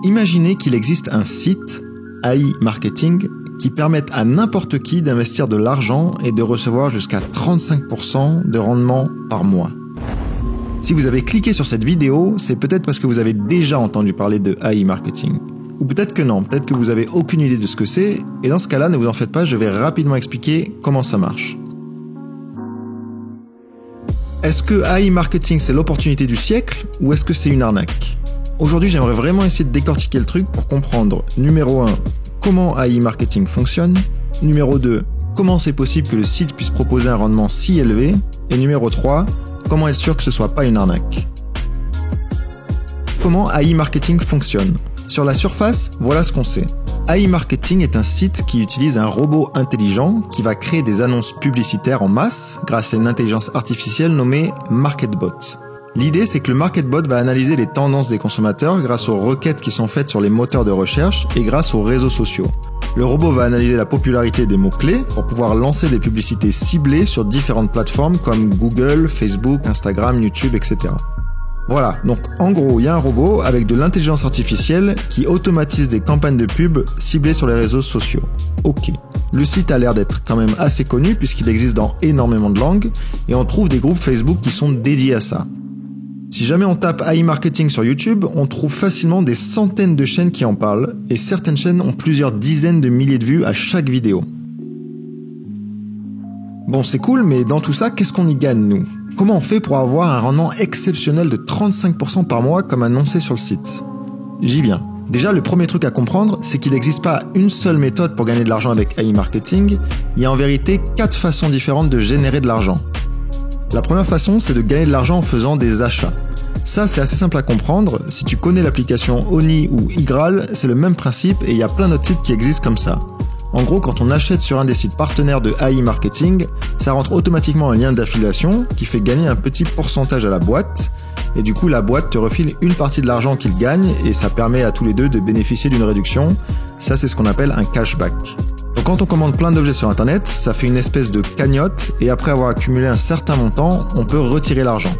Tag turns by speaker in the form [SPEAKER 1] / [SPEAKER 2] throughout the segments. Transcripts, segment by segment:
[SPEAKER 1] Imaginez qu'il existe un site, AI Marketing, qui permette à n'importe qui d'investir de l'argent et de recevoir jusqu'à 35% de rendement par mois. Si vous avez cliqué sur cette vidéo, c'est peut-être parce que vous avez déjà entendu parler de AI Marketing. Ou peut-être que non, peut-être que vous n'avez aucune idée de ce que c'est, et dans ce cas-là, ne vous en faites pas, je vais rapidement expliquer comment ça marche. Est-ce que AI Marketing c'est l'opportunité du siècle, ou est-ce que c'est une arnaque ? Aujourd'hui, j'aimerais vraiment essayer de décortiquer le truc pour comprendre, numéro 1, comment AI Marketing fonctionne, numéro 2, comment c'est possible que le site puisse proposer un rendement si élevé, et numéro 3, comment être sûr que ce ne soit pas une arnaque. Comment AI Marketing fonctionne ? Sur la surface, voilà ce qu'on sait. AI Marketing est un site qui utilise un robot intelligent qui va créer des annonces publicitaires en masse grâce à une intelligence artificielle nommée MarketBot. L'idée, c'est que le MarketBot va analyser les tendances des consommateurs grâce aux requêtes qui sont faites sur les moteurs de recherche et grâce aux réseaux sociaux. Le robot va analyser la popularité des mots-clés pour pouvoir lancer des publicités ciblées sur différentes plateformes comme Google, Facebook, Instagram, YouTube, etc. Voilà, donc en gros, il y a un robot avec de l'intelligence artificielle qui automatise des campagnes de pub ciblées sur les réseaux sociaux. Ok. Le site a l'air d'être quand même assez connu puisqu'il existe dans énormément de langues et on trouve des groupes Facebook qui sont dédiés à ça. Si jamais on tape AI Marketing sur YouTube, on trouve facilement des centaines de chaînes qui en parlent, et certaines chaînes ont plusieurs dizaines de milliers de vues à chaque vidéo. Bon, c'est cool, mais dans tout ça, qu'est-ce qu'on y gagne, nous ? Comment on fait pour avoir un rendement exceptionnel de 35% par mois comme annoncé sur le site ? J'y viens. Déjà, le premier truc à comprendre, c'est qu'il n'existe pas une seule méthode pour gagner de l'argent avec AI Marketing, il y a en vérité 4 façons différentes de générer de l'argent. La première façon, c'est de gagner de l'argent en faisant des achats. Ça, c'est assez simple à comprendre. Si tu connais l'application Oni ou Igral, c'est le même principe et il y a plein d'autres sites qui existent comme ça. En gros, quand on achète sur un des sites partenaires de AI Marketing, ça rentre automatiquement un lien d'affiliation qui fait gagner un petit pourcentage à la boîte. Et du coup, la boîte te refile une partie de l'argent qu'il gagne et ça permet à tous les deux de bénéficier d'une réduction. Ça, c'est ce qu'on appelle un cashback. Donc quand on commande plein d'objets sur Internet, ça fait une espèce de cagnotte et après avoir accumulé un certain montant, on peut retirer l'argent.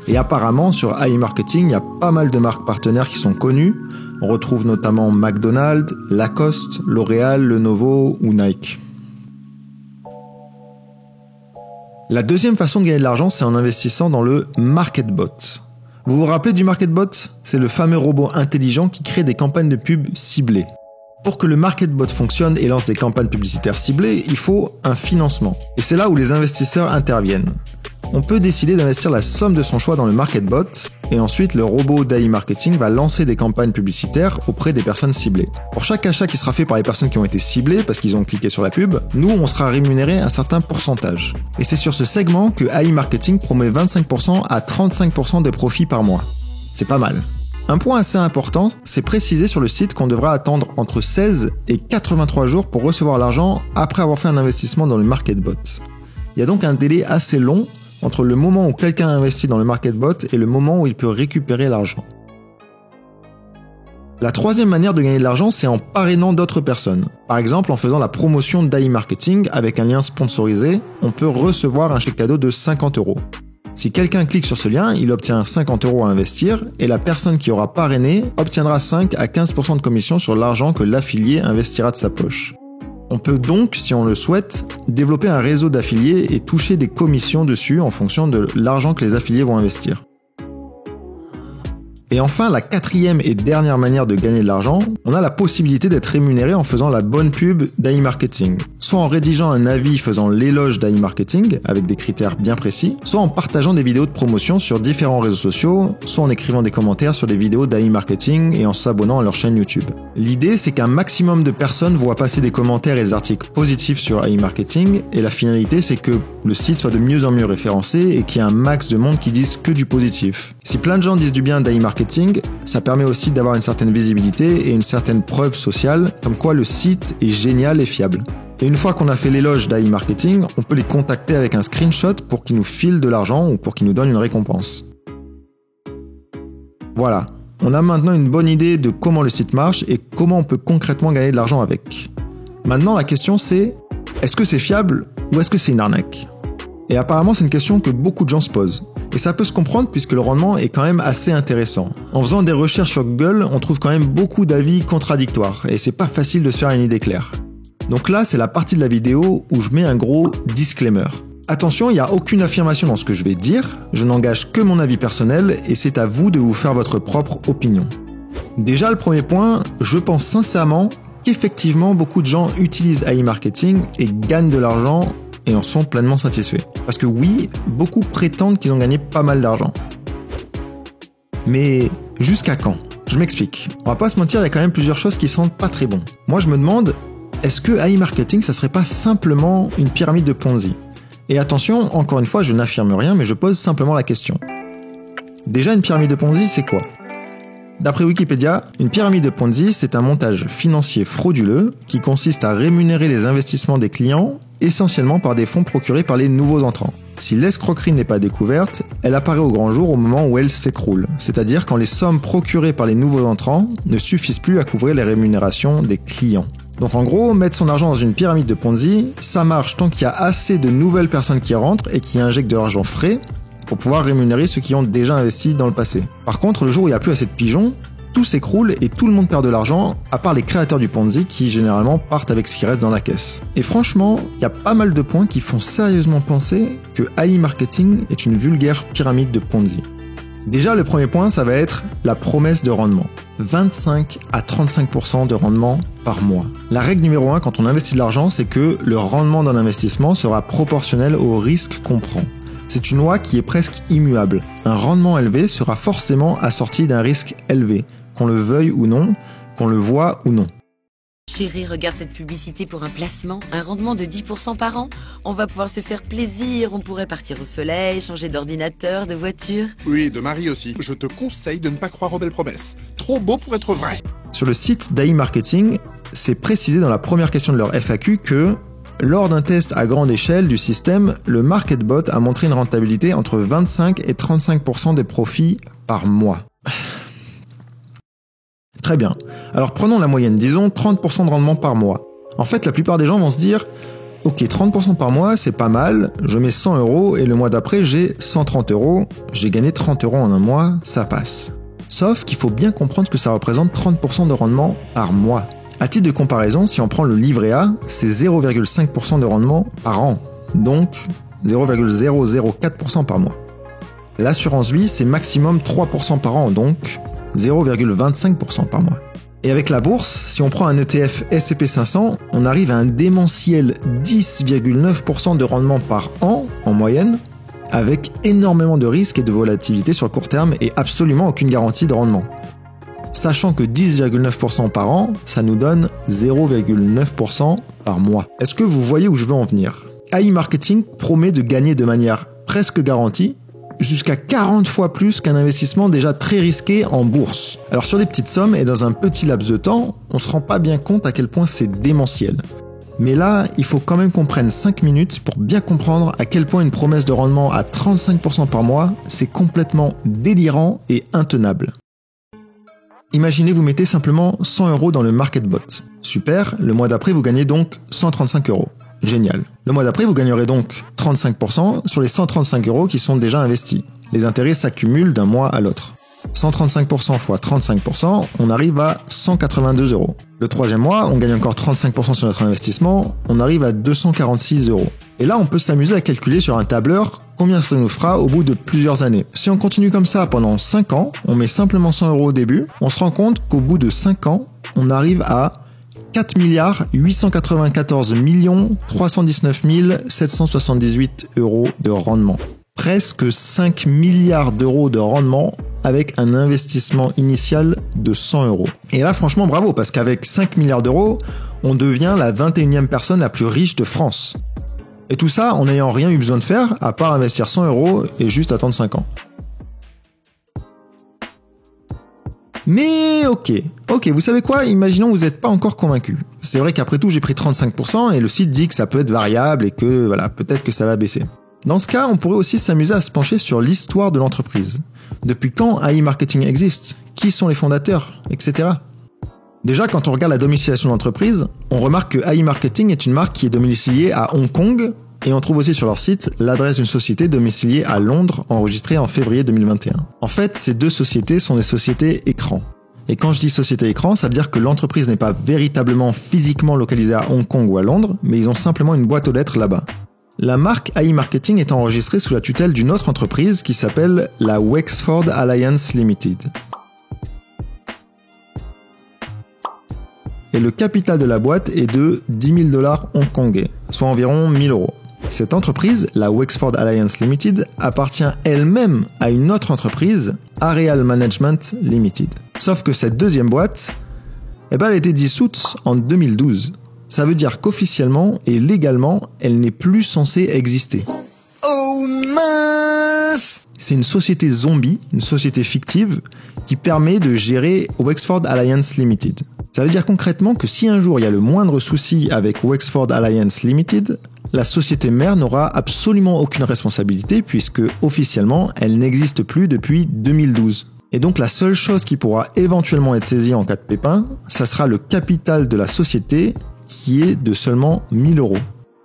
[SPEAKER 1] Et apparemment, sur AI Marketing, il y a pas mal de marques partenaires qui sont connues. On retrouve notamment McDonald's, Lacoste, L'Oréal, Lenovo ou Nike. La deuxième façon de gagner de l'argent, c'est en investissant dans le MarketBot. Vous vous rappelez du MarketBot ? C'est le fameux robot intelligent qui crée des campagnes de pub ciblées. Pour que le MarketBot fonctionne et lance des campagnes publicitaires ciblées, il faut un financement. Et c'est là où les investisseurs interviennent. On peut décider d'investir la somme de son choix dans le MarketBot et ensuite le robot d'AI Marketing va lancer des campagnes publicitaires auprès des personnes ciblées. Pour chaque achat qui sera fait par les personnes qui ont été ciblées parce qu'ils ont cliqué sur la pub, nous on sera rémunéré un certain pourcentage. Et c'est sur ce segment que AI Marketing promet 25% à 35% de profit par mois. C'est pas mal. Un point assez important, c'est précisé sur le site qu'on devra attendre entre 16 et 83 jours pour recevoir l'argent après avoir fait un investissement dans le MarketBot. Il y a donc un délai assez long entre le moment où quelqu'un investit dans le MarketBot et le moment où il peut récupérer l'argent. La troisième manière de gagner de l'argent, c'est en parrainant d'autres personnes. Par exemple, en faisant la promotion d'AI Marketing avec un lien sponsorisé, on peut recevoir un chèque cadeau de 50 €. Si quelqu'un clique sur ce lien, il obtient 50 € à investir et la personne qui aura parrainé obtiendra 5 à 15% de commission sur l'argent que l'affilié investira de sa poche. On peut donc, si on le souhaite, développer un réseau d'affiliés et toucher des commissions dessus en fonction de l'argent que les affiliés vont investir. Et enfin, la quatrième et dernière manière de gagner de l'argent, on a la possibilité d'être rémunéré en faisant la bonne pub d'AI Marketing. Soit en rédigeant un avis faisant l'éloge d'AI Marketing, avec des critères bien précis, soit en partageant des vidéos de promotion sur différents réseaux sociaux, soit en écrivant des commentaires sur des vidéos d'AI Marketing et en s'abonnant à leur chaîne YouTube. L'idée, c'est qu'un maximum de personnes voient passer des commentaires et des articles positifs sur AI Marketing, et la finalité, c'est que le site soit de mieux en mieux référencé et qu'il y ait un max de monde qui disent que du positif. Si plein de gens disent du bien d'AI Marketing, ça permet aussi d'avoir une certaine visibilité et une certaine preuve sociale, comme quoi le site est génial et fiable. Et une fois qu'on a fait l'éloge d'AI Marketing, on peut les contacter avec un screenshot pour qu'ils nous filent de l'argent ou pour qu'ils nous donnent une récompense. Voilà, on a maintenant une bonne idée de comment le site marche et comment on peut concrètement gagner de l'argent avec. Maintenant, la question c'est, est-ce que c'est fiable ou est-ce que c'est une arnaque ? Et apparemment, c'est une question que beaucoup de gens se posent. Et ça peut se comprendre puisque le rendement est quand même assez intéressant. En faisant des recherches sur Google, on trouve quand même beaucoup d'avis contradictoires et c'est pas facile de se faire une idée claire. Donc là, c'est la partie de la vidéo où je mets un gros disclaimer. Attention, il n'y a aucune affirmation dans ce que je vais dire, je n'engage que mon avis personnel et c'est à vous de vous faire votre propre opinion. Déjà, le premier point, je pense sincèrement qu'effectivement beaucoup de gens utilisent AI marketing et gagnent de l'argent et en sont pleinement satisfaits. Parce que oui, beaucoup prétendent qu'ils ont gagné pas mal d'argent. Mais jusqu'à quand ? Je m'explique. On va pas se mentir, il y a quand même plusieurs choses qui sentent pas très bon. Moi je me demande, est-ce que AI marketing ça serait pas simplement une pyramide de Ponzi ? Et attention, encore une fois, je n'affirme rien, mais je pose simplement la question. Déjà, une pyramide de Ponzi, c'est quoi ? D'après Wikipédia, une pyramide de Ponzi, c'est un montage financier frauduleux qui consiste à rémunérer les investissements des clients essentiellement par des fonds procurés par les nouveaux entrants. Si l'escroquerie n'est pas découverte, elle apparaît au grand jour au moment où elle s'écroule, c'est-à-dire quand les sommes procurées par les nouveaux entrants ne suffisent plus à couvrir les rémunérations des clients. Donc en gros, mettre son argent dans une pyramide de Ponzi, ça marche tant qu'il y a assez de nouvelles personnes qui rentrent et qui injectent de l'argent frais pour pouvoir rémunérer ceux qui ont déjà investi dans le passé. Par contre, le jour où il n'y a plus assez de pigeons, tout s'écroule et tout le monde perd de l'argent, à part les créateurs du Ponzi qui généralement partent avec ce qui reste dans la caisse. Et franchement, il y a pas mal de points qui font sérieusement penser que AI marketing est une vulgaire pyramide de Ponzi. Déjà, le premier point, ça va être la promesse de rendement. 25 à 35% de rendement par mois. La règle numéro 1 quand on investit de l'argent, c'est que le rendement d'un investissement sera proportionnel au risque qu'on prend. C'est une loi qui est presque immuable. Un rendement élevé sera forcément assorti d'un risque élevé, qu'on le veuille ou non, qu'on le voie ou non.
[SPEAKER 2] Chérie, regarde cette publicité pour un placement, un rendement de 10% par an. On va pouvoir se faire plaisir, on pourrait partir au soleil, changer d'ordinateur, de voiture.
[SPEAKER 3] Oui, de mari aussi. Je te conseille de ne pas croire aux belles promesses. Trop beau pour être vrai.
[SPEAKER 1] Sur le site d'AI Marketing, c'est précisé dans la première question de leur FAQ que lors d'un test à grande échelle du système, le MarketBot a montré une rentabilité entre 25 et 35% des profits par mois. Très bien. Alors prenons la moyenne, disons 30% de rendement par mois. En fait, la plupart des gens vont se dire « Ok, 30% par mois, c'est pas mal, je mets 100 € et le mois d'après, j'ai 130 €, j'ai gagné 30 € en un mois, ça passe. » Sauf qu'il faut bien comprendre que ça représente 30% de rendement par mois. À titre de comparaison, si on prend le livret A, c'est 0,5% de rendement par an, donc 0,004% par mois. L'assurance vie, c'est maximum 3% par an, donc 0,25% par mois. Et avec la bourse, si on prend un ETF S&P 500, on arrive à un démentiel 10,9% de rendement par an en moyenne, avec énormément de risques et de volatilité sur le court terme et absolument aucune garantie de rendement. Sachant que 10,9% par an, ça nous donne 0,9% par mois. Est-ce que vous voyez où je veux en venir ? AI Marketing promet de gagner de manière presque garantie jusqu'à 40 fois plus qu'un investissement déjà très risqué en bourse. Alors sur des petites sommes et dans un petit laps de temps, on se rend pas bien compte à quel point c'est démentiel. Mais là, il faut quand même qu'on prenne 5 minutes pour bien comprendre à quel point une promesse de rendement à 35% par mois, c'est complètement délirant et intenable. Imaginez, vous mettez simplement 100 € dans le MarketBot. Super, le mois d'après, vous gagnez donc 135 €. Génial. Le mois d'après, vous gagnerez donc 35% sur les 135 € qui sont déjà investis. Les intérêts s'accumulent d'un mois à l'autre. 135% x 35%, on arrive à 182 €. Le troisième mois, on gagne encore 35% sur notre investissement, on arrive à 246 €. Et là, on peut s'amuser à calculer sur un tableur combien ça nous fera au bout de plusieurs années. Si on continue comme ça pendant 5 ans, on met simplement 100 € au début, on se rend compte qu'au bout de 5 ans, on arrive à 4 894 319 778 € de rendement. Presque 5 milliards d'euros de rendement avec un investissement initial de 100 €. Et là, franchement, bravo, parce qu'avec 5 milliards d'euros, on devient la 21e personne la plus riche de France. Et tout ça en n'ayant rien eu besoin de faire, à part investir 100 € et juste attendre 5 ans. Mais ok, vous savez quoi ? Imaginons que vous n'êtes pas encore convaincu. C'est vrai qu'après tout, j'ai pris 35% et le site dit que ça peut être variable et que voilà, peut-être que ça va baisser. Dans ce cas, on pourrait aussi s'amuser à se pencher sur l'histoire de l'entreprise. Depuis quand AI Marketing existe ? Qui sont les fondateurs ? Etc. Déjà, quand on regarde la domiciliation de l'entreprise, on remarque que AI Marketing est une marque qui est domiciliée à Hong Kong, Et on trouve aussi sur leur site l'adresse d'une société domiciliée à Londres, enregistrée en février 2021. En fait, ces deux sociétés sont des sociétés écrans. Et quand je dis société écran, ça veut dire que l'entreprise n'est pas véritablement physiquement localisée à Hong Kong ou à Londres, mais ils ont simplement une boîte aux lettres là-bas. La marque AI Marketing est enregistrée sous la tutelle d'une autre entreprise qui s'appelle la Wexford Alliance Limited. Et le capital de la boîte est de 10 000 $ hongkongais, soit environ 1 000 €. Cette entreprise, la Wexford Alliance Limited, appartient elle-même à une autre entreprise, Areal Management Limited. Sauf que cette deuxième boîte, elle a été dissoute en 2012. Ça veut dire qu'officiellement et légalement, elle n'est plus censée exister.
[SPEAKER 4] Oh mince!
[SPEAKER 1] C'est une société zombie, une société fictive, qui permet de gérer Wexford Alliance Limited. Ça veut dire concrètement que si un jour il y a le moindre souci avec Wexford Alliance Limited, la société mère n'aura absolument aucune responsabilité puisque officiellement elle n'existe plus depuis 2012. Et donc la seule chose qui pourra éventuellement être saisie en cas de pépin, ça sera le capital de la société qui est de seulement 1 000 €.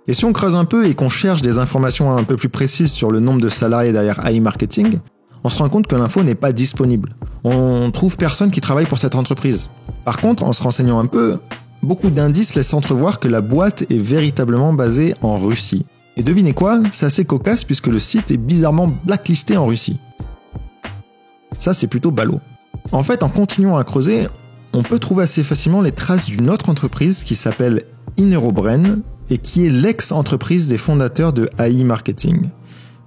[SPEAKER 1] Et si on creuse un peu et qu'on cherche des informations un peu plus précises sur le nombre de salariés derrière AI Marketing, on se rend compte que l'info n'est pas disponible. On trouve personne qui travaille pour cette entreprise. Par contre, en se renseignant un peu, beaucoup d'indices laissent entrevoir que la boîte est véritablement basée en Russie. Et devinez quoi, c'est assez cocasse puisque le site est bizarrement blacklisté en Russie. Ça, c'est plutôt ballot. En fait, en continuant à creuser, on peut trouver assez facilement les traces d'une autre entreprise qui s'appelle Innerobrain et qui est l'ex-entreprise des fondateurs de AI Marketing.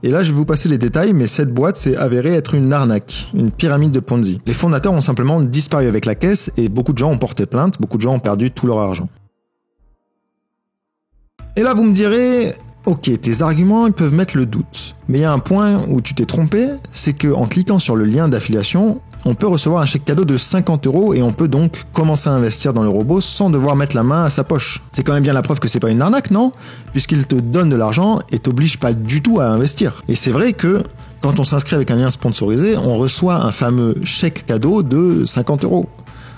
[SPEAKER 1] Et là, je vais vous passer les détails, mais cette boîte s'est avérée être une arnaque, une pyramide de Ponzi. Les fondateurs ont simplement disparu avec la caisse et beaucoup de gens ont porté plainte, beaucoup de gens ont perdu tout leur argent. Et là, vous me direz, ok, tes arguments, ils peuvent mettre le doute. Mais il y a un point où tu t'es trompé, c'est qu'en cliquant sur le lien d'affiliation, on peut recevoir un chèque cadeau de 50 € et on peut donc commencer à investir dans le robot sans devoir mettre la main à sa poche. C'est quand même bien la preuve que c'est pas une arnaque, non? Puisqu'il te donne de l'argent et t'oblige pas du tout à investir. Et c'est vrai que quand on s'inscrit avec un lien sponsorisé, on reçoit un fameux chèque cadeau de 50 €.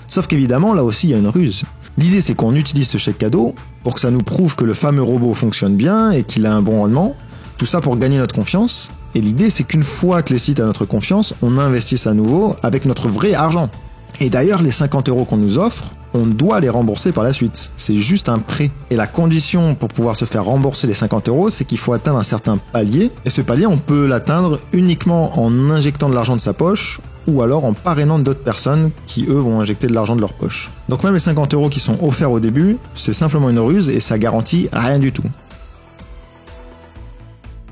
[SPEAKER 1] Sauf qu'évidemment, là aussi, il y a une ruse. L'idée, c'est qu'on utilise ce chèque cadeau pour que ça nous prouve que le fameux robot fonctionne bien et qu'il a un bon rendement. Tout ça pour gagner notre confiance. Et l'idée, c'est qu'une fois que les sites a notre confiance, on investisse à nouveau avec notre vrai argent. Et d'ailleurs, les 50 € qu'on nous offre, on doit les rembourser par la suite. C'est juste un prêt. Et la condition pour pouvoir se faire rembourser les 50 €, c'est qu'il faut atteindre un certain palier. Et ce palier, on peut l'atteindre uniquement en injectant de l'argent de sa poche ou alors en parrainant d'autres personnes qui, eux, vont injecter de l'argent de leur poche. Donc même les 50 € qui sont offerts au début, c'est simplement une ruse et ça garantit rien du tout.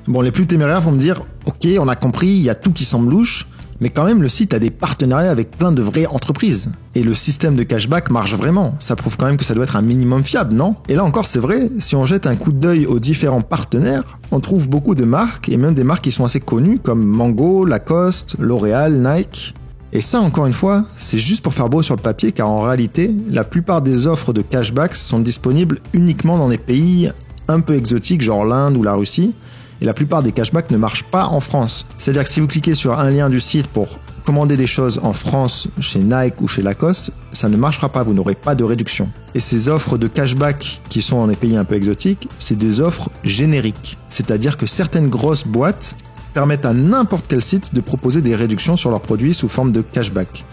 [SPEAKER 1] Bon, les plus téméraires vont me dire « Ok, on a compris, il y a tout qui semble louche, mais quand même le site a des partenariats avec plein de vraies entreprises. Et le système de cashback marche vraiment, ça prouve quand même que ça doit être un minimum fiable, non ?» Et là encore, c'est vrai, si on jette un coup d'œil aux différents partenaires, on trouve beaucoup de marques, et même des marques qui sont assez connues, comme Mango, Lacoste, L'Oréal, Nike. Et ça, encore une fois, c'est juste pour faire beau sur le papier, car en réalité, la plupart des offres de cashback sont disponibles uniquement dans des pays un peu exotiques, genre l'Inde ou la Russie, et la plupart des cashbacks ne marchent pas en France. C'est-à-dire que si vous cliquez sur un lien du site pour commander des choses en France, chez Nike ou chez Lacoste, ça ne marchera pas, vous n'aurez pas de réduction. Et ces offres de cashback qui sont dans des pays un peu exotiques, c'est des offres génériques. C'est-à-dire que certaines grosses boîtes permettent à n'importe quel site de proposer des réductions sur leurs produits sous forme de cashback.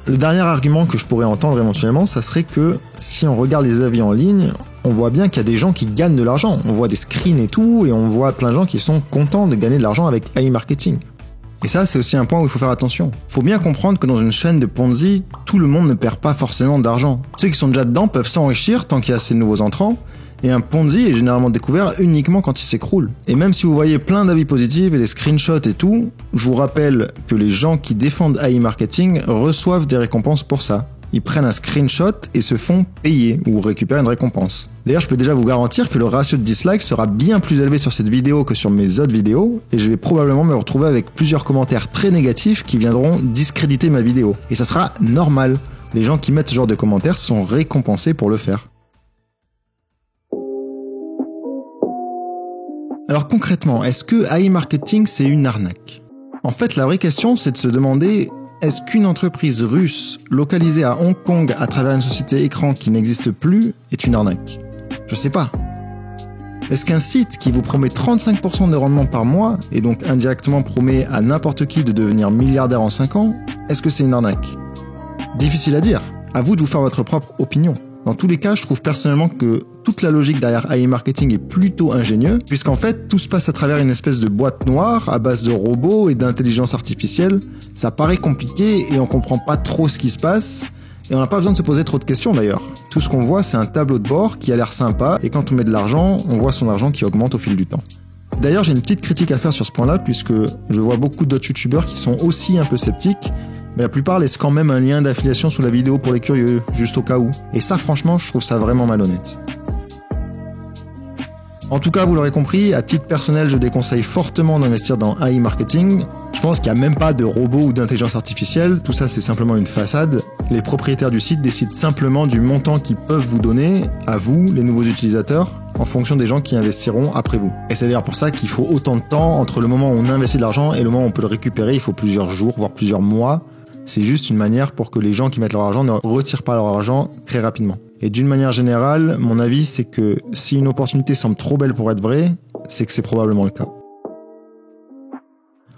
[SPEAKER 1] Le dernier argument que je pourrais entendre éventuellement, ça serait que si on regarde les avis en ligne, on voit bien qu'il y a des gens qui gagnent de l'argent. On voit des screens et tout, et on voit plein de gens qui sont contents de gagner de l'argent avec AI Marketing. Et ça, c'est aussi un point où il faut faire attention. Faut bien comprendre que dans une chaîne de Ponzi, tout le monde ne perd pas forcément d'argent. Ceux qui sont déjà dedans peuvent s'enrichir tant qu'il y a ces nouveaux entrants, et un Ponzi est généralement découvert uniquement quand il s'écroule. Et même si vous voyez plein d'avis positifs et des screenshots et tout, je vous rappelle que les gens qui défendent AI Marketing reçoivent des récompenses pour ça. Ils prennent un screenshot et se font payer ou récupèrent une récompense. D'ailleurs, je peux déjà vous garantir que le ratio de dislikes sera bien plus élevé sur cette vidéo que sur mes autres vidéos, et je vais probablement me retrouver avec plusieurs commentaires très négatifs qui viendront discréditer ma vidéo. Et ça sera normal. Les gens qui mettent ce genre de commentaires sont récompensés pour le faire. Alors concrètement, est-ce que AI Marketing c'est une arnaque ? En fait, la vraie question c'est de se demander, est-ce qu'une entreprise russe localisée à Hong Kong à travers une société écran qui n'existe plus est une arnaque ? Je sais pas. Est-ce qu'un site qui vous promet 35% de rendement par mois, et donc indirectement promet à n'importe qui de devenir milliardaire en 5 ans, est-ce que c'est une arnaque? Difficile à dire, à vous de vous faire votre propre opinion. Dans tous les cas, je trouve personnellement que toute la logique derrière AI Marketing est plutôt ingénieuse, puisqu'en fait, tout se passe à travers une espèce de boîte noire à base de robots et d'intelligence artificielle. Ça paraît compliqué et on comprend pas trop ce qui se passe, et on n'a pas besoin de se poser trop de questions d'ailleurs. Tout ce qu'on voit, c'est un tableau de bord qui a l'air sympa, et quand on met de l'argent, on voit son argent qui augmente au fil du temps. D'ailleurs, j'ai une petite critique à faire sur ce point-là, puisque je vois beaucoup d'autres youtubeurs qui sont aussi un peu sceptiques, mais la plupart laissent quand même un lien d'affiliation sous la vidéo pour les curieux, juste au cas où. Et ça, franchement, je trouve ça vraiment malhonnête. En tout cas, vous l'aurez compris, à titre personnel, je déconseille fortement d'investir dans AI Marketing. Je pense qu'il n'y a même pas de robot ou d'intelligence artificielle, tout ça c'est simplement une façade. Les propriétaires du site décident simplement du montant qu'ils peuvent vous donner, à vous, les nouveaux utilisateurs, en fonction des gens qui investiront après vous. Et c'est d'ailleurs pour ça qu'il faut autant de temps entre le moment où on investit de l'argent et le moment où on peut le récupérer, il faut plusieurs jours, voire plusieurs mois. C'est juste une manière pour que les gens qui mettent leur argent ne retirent pas leur argent très rapidement. Et d'une manière générale, mon avis, c'est que si une opportunité semble trop belle pour être vraie, c'est que c'est probablement le cas.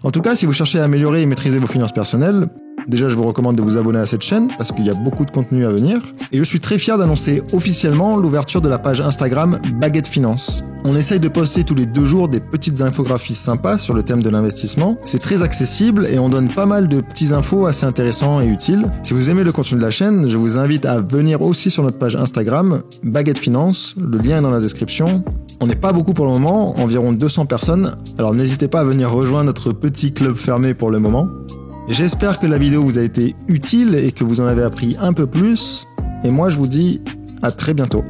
[SPEAKER 1] En tout cas, si vous cherchez à améliorer et maîtriser vos finances personnelles, déjà je vous recommande de vous abonner à cette chaîne parce qu'il y a beaucoup de contenu à venir. Et je suis très fier d'annoncer officiellement l'ouverture de la page Instagram Baguette Finance. On essaye de poster tous les 2 jours des petites infographies sympas sur le thème de l'investissement. C'est très accessible et on donne pas mal de petits infos assez intéressants et utiles. Si vous aimez le contenu de la chaîne, je vous invite à venir aussi sur notre page Instagram Baguette Finance. Le lien est dans la description. On n'est pas beaucoup pour le moment, environ 200 personnes. Alors n'hésitez pas à venir rejoindre notre petit club fermé pour le moment. J'espère que la vidéo vous a été utile et que vous en avez appris un peu plus. Et moi je vous dis à très bientôt.